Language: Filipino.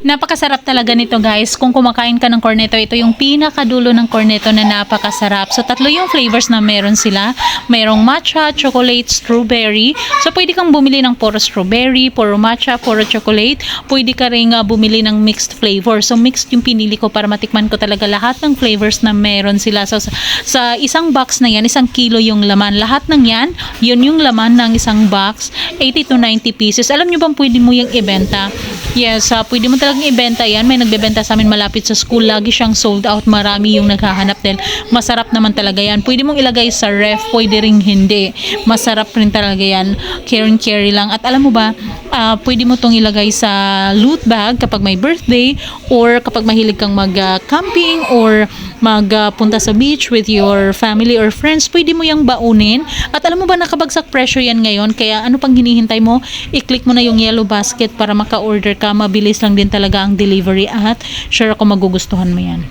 Napakasarap talaga nito guys. Kung kumakain ka ng cornetto, ito yung pinakadulo ng cornetto na napakasarap. So tatlo yung flavors na meron sila. Merong matcha, chocolate, strawberry. So pwede kang bumili ng puro strawberry, puro matcha, puro chocolate. Pwede ka rin bumili ng mixed flavor. So mixed yung pinili ko para matikman ko talaga lahat ng flavors na meron sila. So sa isang box na yan, 1 kilo yung laman. Lahat ng yan, yun yung laman ng isang box. 80 to 90 pieces. Alam nyo bang pwede mo yung ibenta? Yes, pwede mo talagang ibenta yan. May nagbebenta sa amin malapit sa school. Lagi siyang sold out. Marami yung naghahanap din. Masarap naman talaga yan. Pwede mong ilagay sa ref. Pwede ring hindi. Masarap rin talaga yan. Carry lang. At alam mo ba, pwede mo tong ilagay sa loot bag kapag may birthday or kapag mahilig kang mag-camping or magpunta sa beach with your family or friends. Pwede mo yung baunin. At alam mo ba, nakabagsak presyo yan ngayon. Kaya ano pang hinihintay mo? I-click mo na yung yellow basket para maka-order ka. Mabilis lang din talaga ang delivery at sure ako magugustuhan mo yan.